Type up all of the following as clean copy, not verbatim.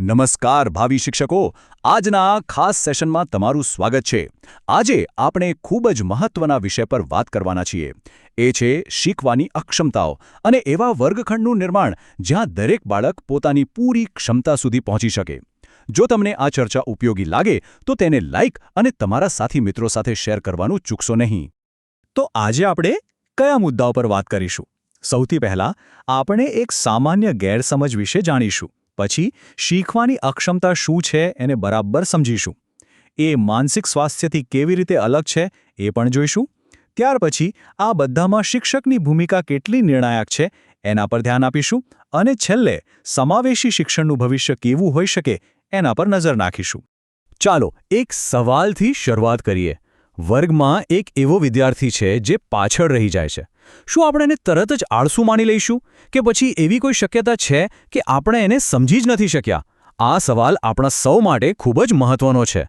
નમસ્કાર ભાવિ શિક્ષકો, આજના આ ખાસ સેશનમાં તમારું સ્વાગત છે. આજે આપણે ખૂબ જ મહત્વના વિષય પર વાત કરવાના છીએ. એ છે શીખવાની અક્ષમતાઓ અને એવા વર્ગખંડનું નિર્માણ જ્યાં દરેક બાળક પોતાની પૂરી ક્ષમતા સુધી પહોંચી શકે. જો તમને આ ચર્ચા ઉપયોગી લાગે તો તેને લાઇક અને તમારા સાથી મિત્રો સાથે શેર કરવાનું ચૂકશો નહીં. તો આજે આપણે કયા મુદ્દાઓ પર વાત કરીશું? સૌથી પહેલાં આપણે એક સામાન્ય ગેરસમજ વિશે જાણીશું. પછી શીખવાની અક્ષમતા શું છે એને બરાબર સમજીશું. એ માનસિક સ્વાસ્થ્યથી કેવી રીતે અલગ છે એ પણ જોઈશું. ત્યાર પછી આ બધામાં શિક્ષકની ભૂમિકા કેટલી નિર્ણાયક છે એના પર ધ્યાન આપીશું. અને છેલ્લે સમાવેશી શિક્ષણનું ભવિષ્ય કેવું હોઈ શકે એના પર નજર નાખીશું. ચાલો એક સવાલથી શરૂઆત કરીએ. વર્ગમાં એક એવો વિદ્યાર્થી છે જે પાછળ રહી જાય છે. શું આપણે એને તરત જ આળસુ માની લઈશું કે પછી એવી કોઈ શક્યતા છે કે આપણે એને સમજી જ નથી શક્યા? આ સવાલ આપણા સૌ માટે ખૂબ જ મહત્વનો છે.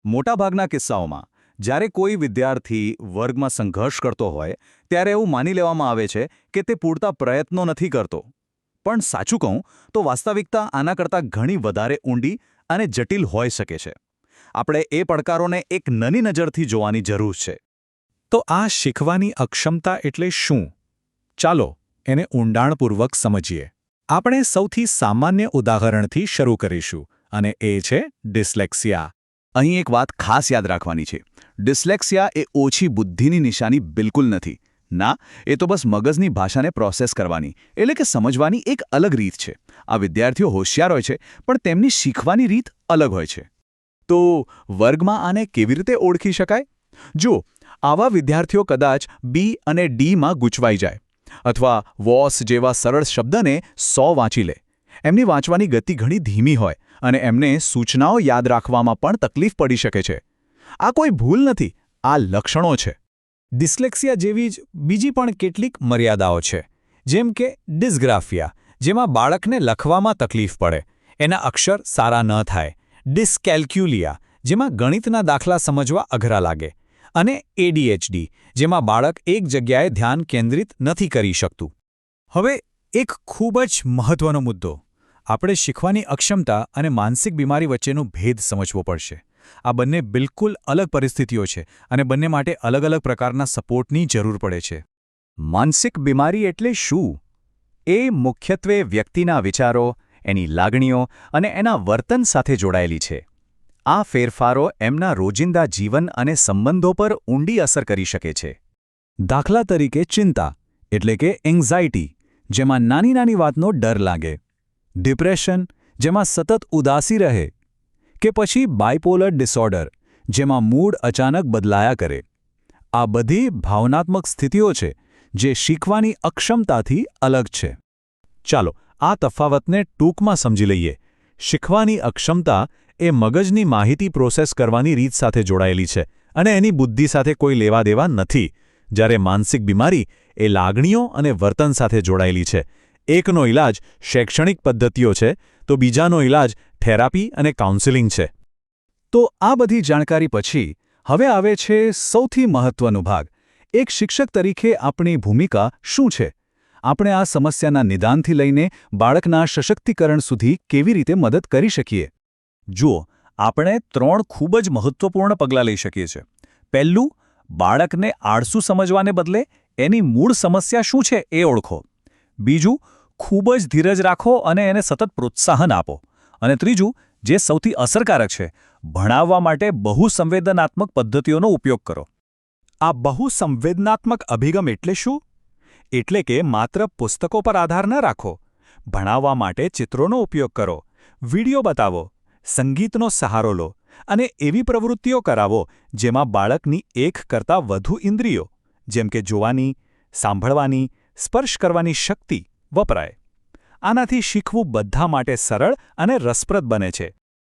મોટાભાગના કિસ્સાઓમાં જ્યારે કોઈ વિદ્યાર્થી વર્ગમાં સંઘર્ષ કરતો હોય ત્યારે એવું માની લેવામાં આવે છે કે તે પૂરતા પ્રયત્નો નથી કરતો. પણ સાચું કહું તો વાસ્તવિકતા આના કરતાં ઘણી વધારે ઊંડી અને જટિલ હોઈ શકે છે. આપણે એ પડકારોને એક નાની નજરથી જોવાની જરૂર છે. તો આ શીખવાની અક્ષમતા એટલે શું? ચાલો એને ઊંડાણપૂર્વક સમજીએ. આપણે સૌથી સામાન્ય ઉદાહરણથી શરૂ કરીશું અને એ છે ડિસ્લેક્સિયા. અહીં એક વાત ખાસ યાદ રાખવાની છે. ડિસ્લેક્સિયા એ ઓછી બુદ્ધિની નિશાની બિલકુલ નથી. ના, એ તો બસ મગજની ભાષાને પ્રોસેસ કરવાની એટલે કે સમજવાની એક અલગ રીત છે. આ વિદ્યાર્થીઓ હોશિયાર હોય છે પણ તેમની શીખવાની રીત અલગ હોય છે. તો વર્ગમાં આને કેવી રીતે ઓળખી શકાય? જો આવા વિદ્યાર્થીઓ કદાચ બી અને ડીમાં ગૂંચવાઈ જાય અથવા વોસ જેવા સરળ શબ્દને 100 વાંચી લે. એમની વાંચવાની ગતિ ઘણી ધીમી હોય અને એમને સૂચનાઓ યાદ રાખવામાં પણ તકલીફ પડી શકે છે. આ કોઈ ભૂલ નથી, આ લક્ષણો છે. ડિસ્લેક્સિયા જેવી જ બીજી પણ કેટલીક મર્યાદાઓ છે, જેમ કે ડિસ્ગ્રાફિયા, જેમાં બાળકને લખવામાં તકલીફ પડે, એના અક્ષર સારા ન થાય. ડિસ્કેલ્ક્યુલિયા, જેમાં ગણિતના દાખલા સમજવા અઘરા લાગે. અને એડીએચડી, જેમાં બાળક એક જગ્યાએ ધ્યાન કેન્દ્રિત નથી કરી શકતું. હવે એક ખૂબ જ મહત્વનો મુદ્દો. આપણે શીખવાની અક્ષમતા અને માનસિક બીમારી વચ્ચેનો ભેદ સમજવો પડશે. આ બંને બિલકુલ અલગ પરિસ્થિતિઓ છે અને બંને માટે અલગ અલગ પ્રકારના સપોર્ટની જરૂર પડે છે. માનસિક બીમારી એટલે શું? એ મુખ્યત્વે વ્યક્તિના વિચારો, એની લાગણીઓ અને એના વર્તન સાથે જોડાયેલી છે. આ ફેરફારો એમના રોજિંદા જીવન અને સંબંધો પર ઊંડી અસર કરી શકે છે. દાખલા તરીકે ચિંતા એટલે કે એન્ઝાઇટી, જેમાં નાની નાની વાતનો ડર લાગે. ડિપ્રેશન, જેમાં સતત ઉદાસી રહે. કે પછી બાયપોલર ડિસઓર્ડર, જેમાં મૂડ અચાનક બદલાયા કરે. આ બધી ભાવનાત્મક સ્થિતિઓ છે જે શીખવાની અક્ષમતાથી અલગ છે. ચાલો આ તફાવતને ટૂંકમાં સમજી લઈએ. શીખવાની અક્ષમતા એ મગજની માહિતી પ્રોસેસ કરવાની રીત સાથે જોડાયેલી છે અને એની બુદ્ધિ સાથે કોઈ લેવાદેવા નથી. જ્યારે માનસિક બીમારી એ લાગણીઓ અને વર્તન સાથે જોડાયેલી છે. એકનો ઇલાજ શૈક્ષણિક પદ્ધતિઓ છે તો બીજાનો ઇલાજ થેરાપી અને કાઉન્સેલિંગ છે. તો આ બધી જાણકારી પછી હવે આવે છે સૌથી મહત્વનો ભાગ. એક શિક્ષક તરીકે આપણી ભૂમિકા શું છે? આપણે આ સમસ્યાના નિદાનથી લઈને બાળકના સશક્તિકરણ સુધી કેવી રીતે મદદ કરી શકીએ? જુઓ, આપણે 3 ખૂબ જ મહત્વપૂર્ણ પગલાં લઈ શકીએ છીએ. પહેલું, બાળકને આળસુ સમજવાને બદલે એની મૂળ સમસ્યા શું છે એ ઓળખો. બીજું, ખૂબ જ ધીરજ રાખો અને એને સતત પ્રોત્સાહન આપો. અને ત્રીજું, જે સૌથી અસરકારક છે, ભણાવવા માટે બહુસંવેદનાત્મક પદ્ધતિઓનો ઉપયોગ કરો. આ બહુસંવેદનાત્મક અભિગમ એટલે શું? એટલે કે માત્ર પુસ્તકો પર આધાર ન રાખો. ભણાવવા માટે ચિત્રોનો ઉપયોગ કરો, વિડીયો બતાવો, સંગીતનો સહારો લો અને એવી પ્રવૃત્તિઓ કરાવો જેમાં બાળકની એક કરતાં વધુ ઇન્દ્રિયો, જેમ કે જોવાની, સાંભળવાની, સ્પર્શ કરવાની શક્તિ વપરાય. આનાથી શીખવું બધા માટે સરળ અને રસપ્રદ બને છે.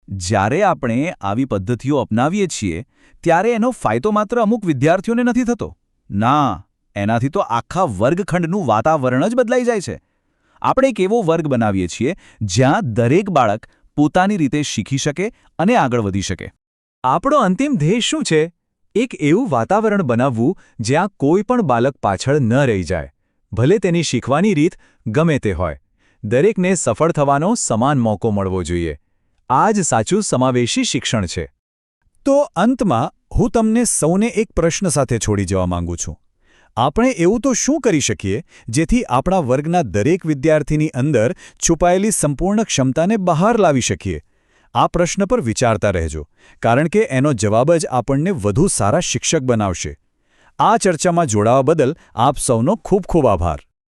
જ્યારે આપણે આવી પદ્ધતિઓ અપનાવીએ છીએ ત્યારે એનો ફાયદો માત્ર અમુક વિદ્યાર્થીઓને નથી થતો. ના, એનાથી તો આખા વર્ગખંડનું વાતાવરણ જ બદલાઈ જાય છે. આપણે એક એવો વર્ગ બનાવીએ છીએ જ્યાં દરેક બાળક પોતાની રીતે શીખી શકે અને આગળ વધી શકે. આપણો અંતિમ ધ્યેય શું છે? એક એવું વાતાવરણ બનાવવું જ્યાં કોઈ પણ બાળક પાછળ ન રહી જાય, ભલે તેની શીખવાની રીત ગમે તે હોય. દરેકને સફળ થવાનો સમાન મોકો મળવો જોઈએ. આ જ સાચું સમાવેશી શિક્ષણ છે. તો અંતમાં હું તમને સૌને એક પ્રશ્ન સાથે છોડી જવા માંગુ છું. આપણે એવું તો શું કરી શકીએ જેથી આપણા વર્ગના દરેક વિદ્યાર્થીની અંદર છુપાયેલી સંપૂર્ણ ક્ષમતાને બહાર લાવી શકીએ? આ પ્રશ્ન પર વિચારતા રહેજો, કારણ કે એનો જવાબ જ આપણને વધુ સારા શિક્ષક બનાવશે. આ ચર્ચામાં જોડાવા બદલ આપ સૌનો ખૂબ ખૂબ આભાર.